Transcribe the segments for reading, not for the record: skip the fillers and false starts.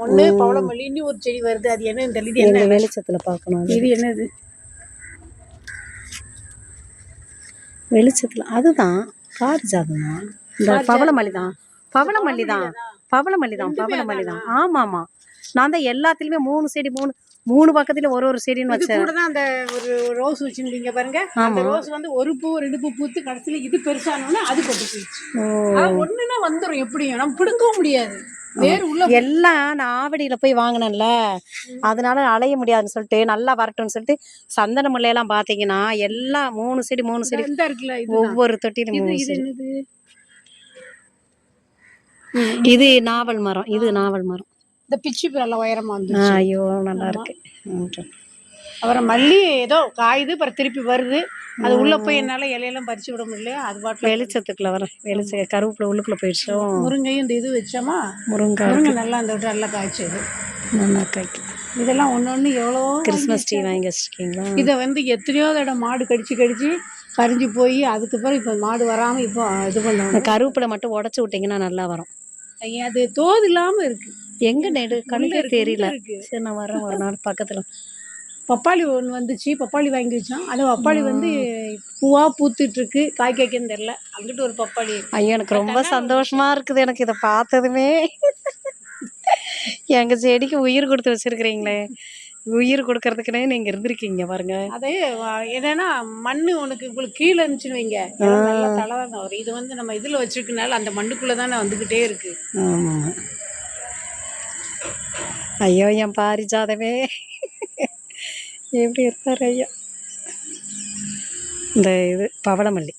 ஒன்று பவளமல்லி, இன்னும் ஒரு செடி வருது. அது என்னன்னு தெரியல. இது என்ன வெளிச்சத்தில் பார்க்கணும். இது என்னது வெளிச்சத்தில் அதுதான் பாரிஜாதம் தான். இந்த பவளமல்லி தான். பவளமல்லி தான். பவளமல்லி தான். பவளமல்லி தான். ஆமாம் ஆமாம். நான் தான் எல்லாத்துலேயுமே 3 செடி 3 பக்கத்துலேயும் ஒரு செடின்னு வச்சேன். கூட தான் அந்த ஒரு ரோஸ் வச்சுருந்தீங்க பாருங்க. அந்த ரோஸ் வந்து ஒரு பூ 2 பூ பூத்து கடைசியில் இது பெருசானோன்னா அது கொண்டு போயிடுச்சு. ஒன்றுனா வந்துடும். எப்படியும் நம்ம பிடுங்கவும் முடியாது. வேறு உள்ள எல்லாம் நான் ஆவடியில் போய் வாங்கினேன்ல, அதனால அலைய முடியாதுன்னு சொல்லிட்டு நல்லா வரட்டும்னு சொல்லிட்டு சந்தன முல்லையெல்லாம் பார்த்தீங்கன்னா எல்லாம் 3 செடி இருக்குல்ல. ஒவ்வொரு தொட்டிலும் 3 செடி. இது நாவல் மரம். இது நாவல் மரம். இந்த பிச்சு நல்லா உயரமா வந்து. ஐயோ நல்லா இருக்கு. அப்புறம் மல்லி ஏதோ காயுது, அப்புறம் திருப்பி வருது. அது உள்ள போய் என்னால இலையெல்லாம் பறிச்சு விட முடியல. அது பாட்டு வெளிச்சத்துக்குள்ள வர கருவேப்பிலை உள்ளுக்குள்ள போயிடுச்சோம். முருங்கையும் இந்த இது வச்சோமா, முருங்கை நல்லா அந்த விட்டு நல்லா காய்ச்சது. நல்லா காய்க்கும். இதெல்லாம் ஒன்று எவ்வளோ கிறிஸ்மஸ் ட்ரீ வாங்கி வச்சுருக்கீங்களா? இதை வந்து எத்தனையோ தடவை மாடு கடிச்சு கரிஞ்சு போய் அதுக்கப்புறம் இப்போ மாடு வராமல் இப்போ இது பண்ணுவாங்க. கருவேப்பிலை மட்டும் உடச்சி விட்டிங்கன்னா நல்லா வரும். அது தோது இல்லாமல் இருக்குது. எங்கே நெடு கண்ணுக்கு தெரியல. சரி நான் வரேன் ஒரு நாள். பக்கத்தில் பப்பாளி ஒன்று வந்துச்சு. பப்பாளி வாங்கி வச்சோம். அது பப்பாளி வந்து பூவாக பூத்துட்ருக்கு. காய்க்குன்னு தெரில. அங்கிட்டு ஒரு பப்பாளி. ஐயோ எனக்கு ரொம்ப சந்தோஷமாக இருக்குது. எனக்கு இதை பார்த்ததுமே எங்கள் செடிக்கு உயிர் கொடுத்து வச்சுருக்கிறீங்களே. உயிர் கொடுக்கறதுக்குனே நீங்கள் இருந்திருக்கீங்க பாருங்க. அது என்னன்னா மண் உங்களுக்கு கீழே இருந்துச்சுன்னு வைங்க, நல்லா தலை தான் வரும். இது வந்து நம்ம இதில் வச்சுருக்கனால அந்த மண்ணுக்குள்ளே தானே வந்துக்கிட்டே இருக்குது. ஆமாம். ஐயோ என் பாரிஜாதமே எப்படி இருப்பார் ஐயா. இந்த இது பவளமல்லி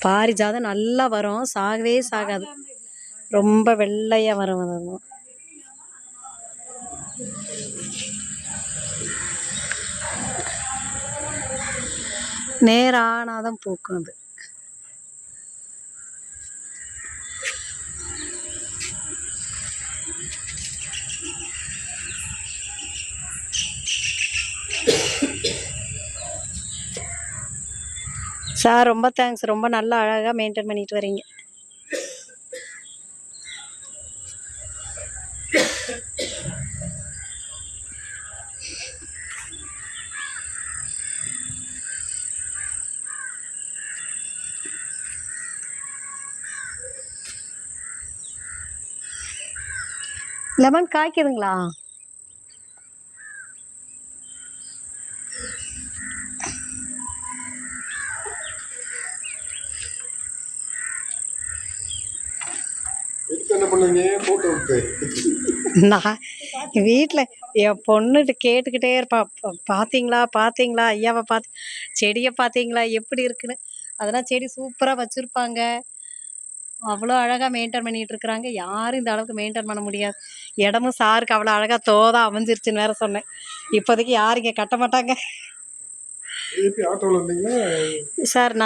பாரிஜாதம் நல்லா வரும். சாகவே சாகாது. ரொம்ப வெள்ளையாக வரும். அதுவும் நேரானாதான் பூக்கும். அது சார் ரொம்ப தேங்க்ஸ். ரொம்ப நல்லா அழகாக மெயின்டைன் பண்ணிட்டு வரீங்க. லெமன் காய்க்குதுங்களா? நான் வீட்டில் என் பொண்ணுகிட்ட கேட்டுக்கிட்டே இருப்பான். பார்த்தீங்களா பார்த்தீங்களா ஐயாவை செடியை பார்த்தீங்களா எப்படி இருக்குன்னு. அதெல்லாம் செடி சூப்பராக வச்சுருப்பாங்க. அவ்வளோ அழகாக மெயின்டைன் பண்ணிகிட்டு இருக்கிறாங்க. யாரும் இந்த அளவுக்கு மெயின்டைன் பண்ண முடியாது. இடமும் சாருக்கு அவ்வளோ அழகாக தோதா அமைஞ்சிருச்சுன்னு வேற சொன்னேன். இப்போதைக்கு யாரும் இங்கே கட்ட மாட்டாங்க சார். நான்